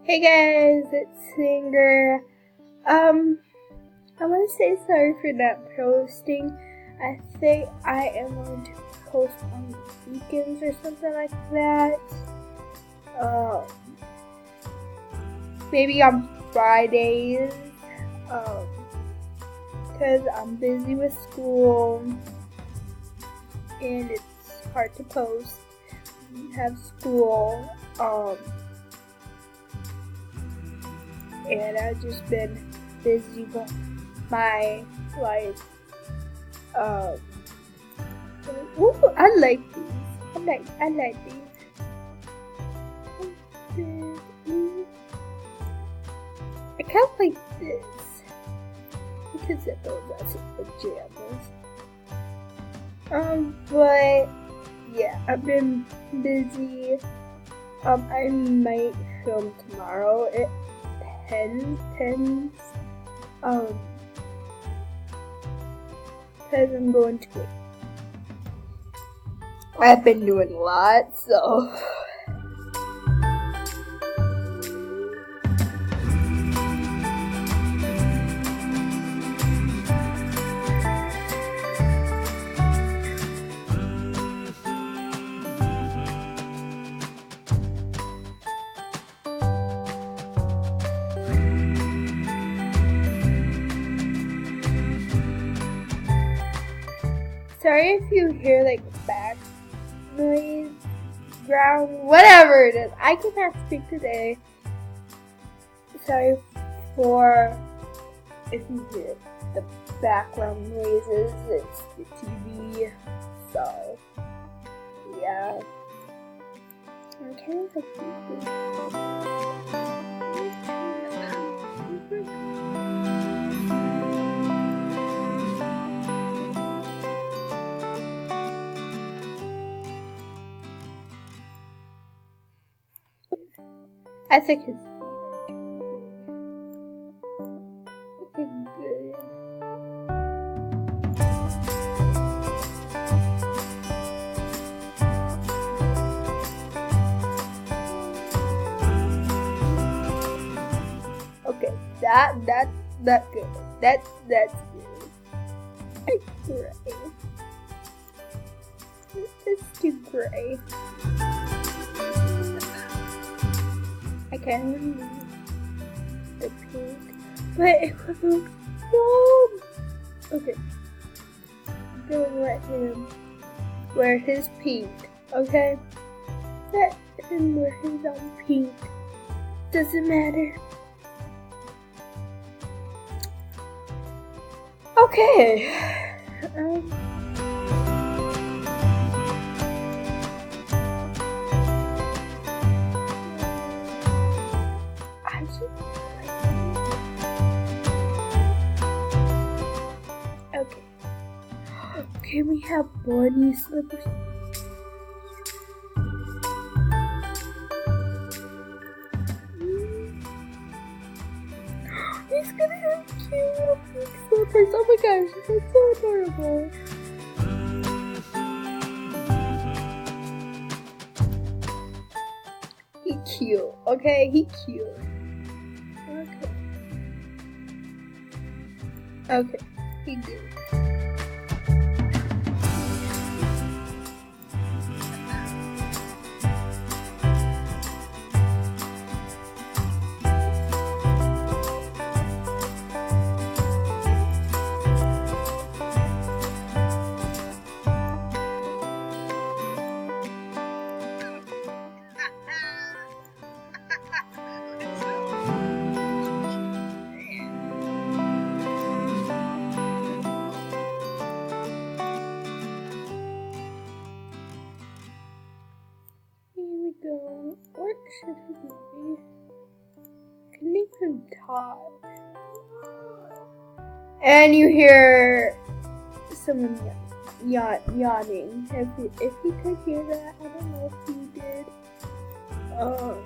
Hey guys, it's Singer. I want to say sorry for not posting. I think I am going to post on weekends or something like that. Maybe on Fridays. Because I'm busy with school and it's hard to post. Have school. And I've just been busy with my life. Ooh, I like these. I like these. I kind of like this because it those are some pajamas. But yeah, I've been busy. I might film tomorrow. It depends. Because I'm going to wait. I've been doing a lot, so. Sorry if you hear like back noise, ground, whatever it is. I cannot speak today. Sorry for if you hear the background noises. It's the TV. So yeah. I kind of like I think it's looking good. Okay, that's good. That's good. It's gray. It's too gray. I can't remember the pink, but it was so. Okay, I'm gonna let him wear his pink. Okay, let him wear his own pink. Doesn't matter. Okay. Okay. Can we have bunny slippers? He's gonna have cute pink slippers. Oh my gosh, that's so adorable. He cute. Okay, he cute. Okay, he did. What should it be? Can name him Todd. And you hear someone yawning. If you could hear that, I don't know if you did. Oh,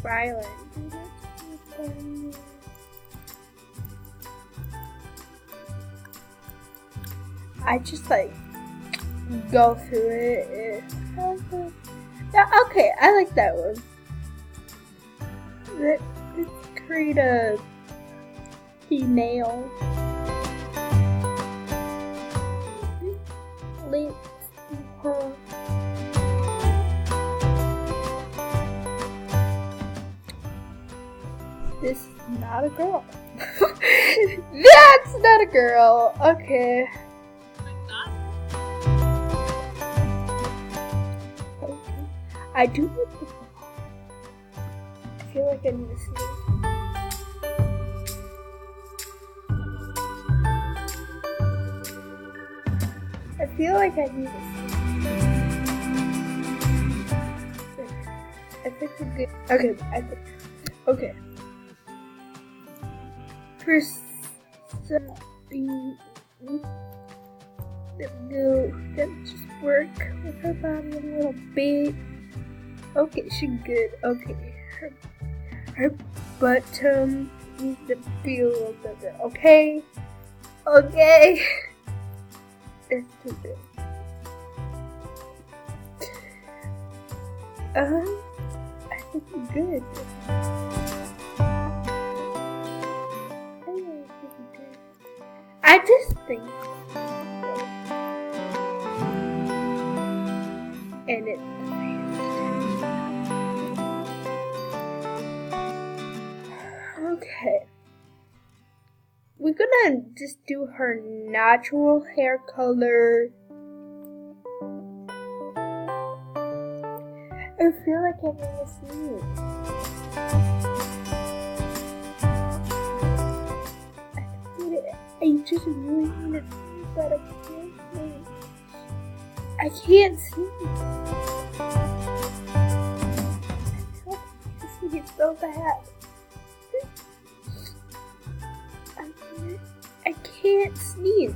Ryland. I just like go through it. Yeah, okay, I like that one. Let's create a female. Let's do her. This is not a girl. That's not a girl. Okay. I do like the ball. I feel like I need to see it. I feel like I need to see it. I think we're good. Okay, okay. First, that just work with her body a little bit. Okay, she's good. Okay, her bottom needs to be a little bigger. Okay, okay. That's too good. I think we're good. I just think, and it's okay. We're gonna just do her natural hair color. I feel like I need to see it. I just really want to see, but I can't see. I can't see. I see it so bad. I can't sneeze.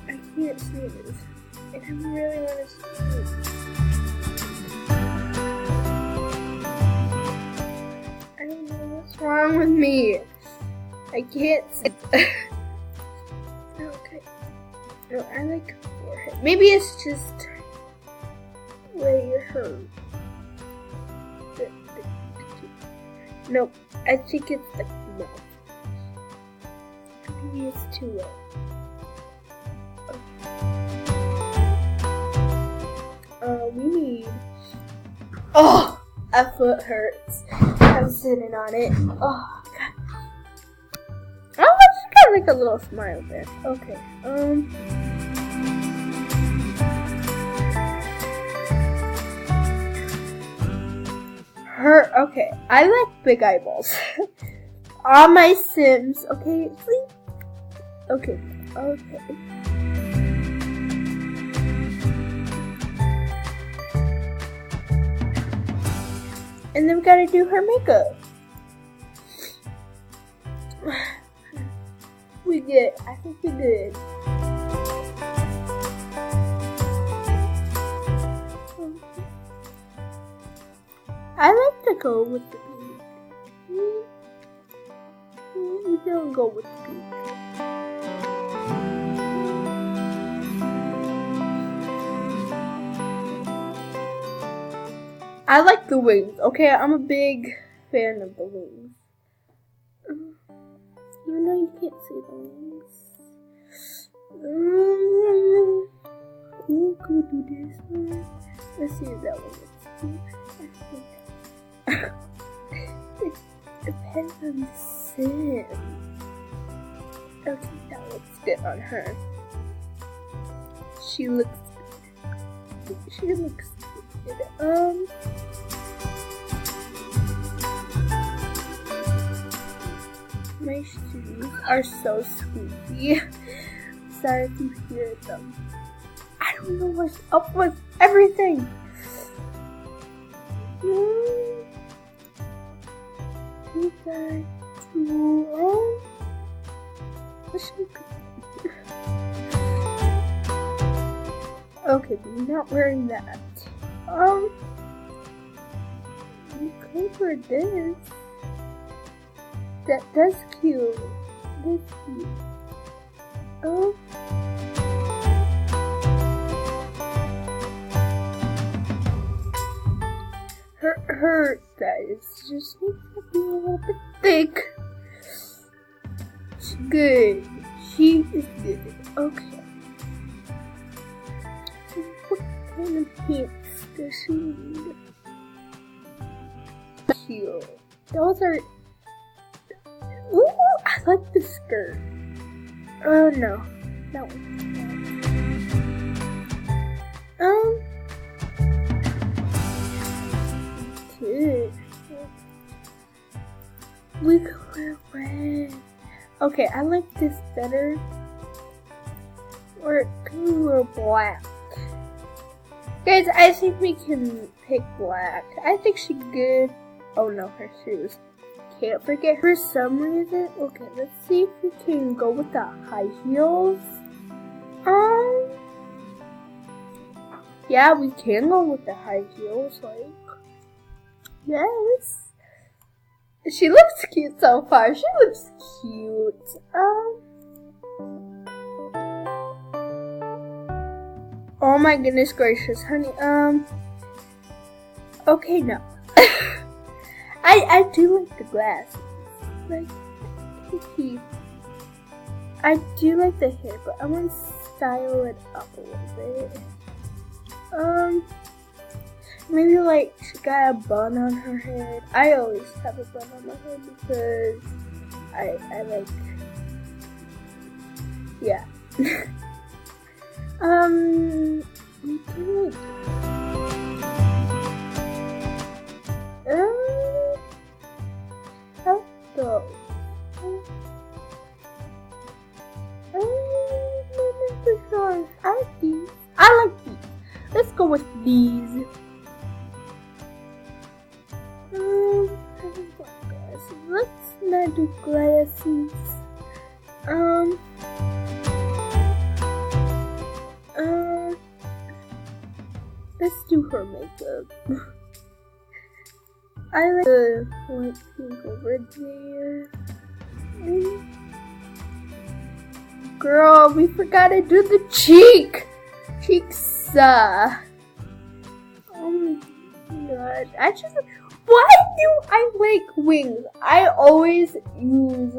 I can't sneeze. And I really want to sneeze. I don't know what's wrong with me. I can't see. Okay. No, I like her forehead. Maybe it's just where you hurt. Nope. I think it's the mouth. Maybe it's too low. Okay. We need. Oh, a foot hurts. I'm sitting on it. Oh. Oh, she got like a little smile there. Okay, okay, I like big eyeballs. On my Sims, okay, please? Okay. And then we gotta do her makeup. We good. I think we good. I like to go with the pink. We don't go with the pink. I like the wings. Okay, I'm a big fan of the wings. Even though you can't see the wings. Can we do this one? Let's see if that one looks cute. It depends on the sim. Okay, that looks good on her. She looks good. My shoes are so squeaky. Sorry if you hear them. I don't know what's up with everything. You got to okay, but you're not wearing that. You could wear this. That's cute. That's cute. her guys just needs to be a little bit thick. She's good. She is good. Okay. What kind of pants does she need? Cute. Those are. Ooh, I like the skirt. Oh no, that one. Good. We could wear red. Okay, I like this better. Or can we wear black? Guys, I think we can pick black. I think she's good. Oh no, her shoes. Can't forget her for some reason. Okay, let's see if we can go with the high heels. Yeah, we can go with the high heels. Like, yes. She looks cute so far. She looks cute. Oh my goodness gracious, honey. Okay, no. I do like the glasses. Like, I do like the hair, but I want to style it up a little bit. Maybe like she got a bun on her head. I always have a bun on my head because I like, yeah. We can like, let's go. I like these. I like these. Let's go with these. Let's not do glasses. Let's do her makeup. I like the white pink over there. Girl, we forgot to do the cheeks. Oh my god. Why do I like wings? I always use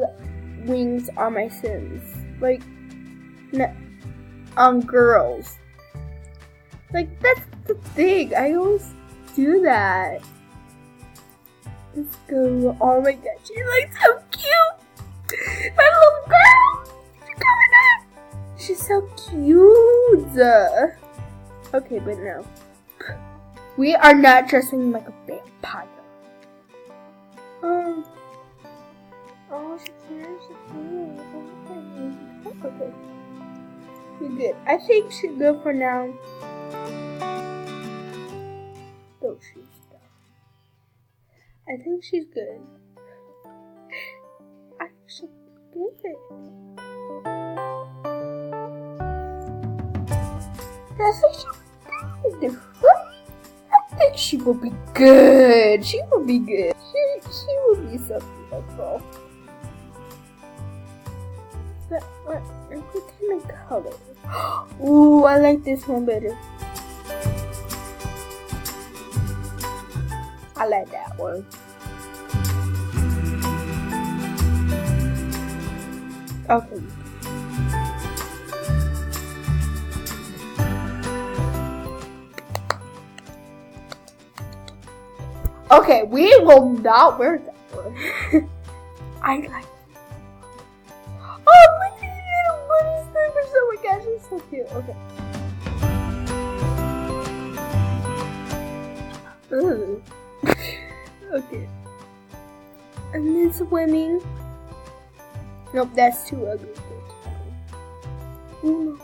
wings on my Sims. Like, on girls. Like, that's the thing. I always do that. Let's go. Oh my god, she looks so cute. My little girl. She's coming up. She's so cute. Okay, but no. We are not dressing like a vampire. Oh, she cares. Okay. You're good. I think she's good for now. Those shoes though. I think she's good. I think she's good. I think she's good. I think she will be good. She will be good. She will be so beautiful. But what kind of color? Ooh, I like this one better. I like that one. Okay. Okay, we will not wear that one. I like it. Oh, look at you! What is that? Oh my gosh, it's so cute. Okay. Ooh. Okay. And then swimming. Nope, that's too ugly. Ooh.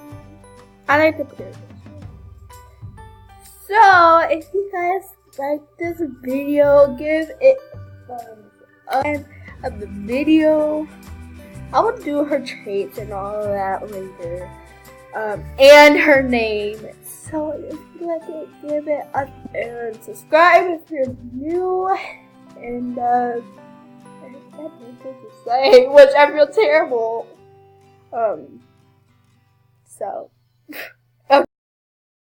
I like the picture. So, if you guys like this video, give it a thumbs up. And of the video, I will do her traits and all of that later. And her name. So if you like it, give it a and subscribe if you're new. And I don't know what to say, which I feel terrible. So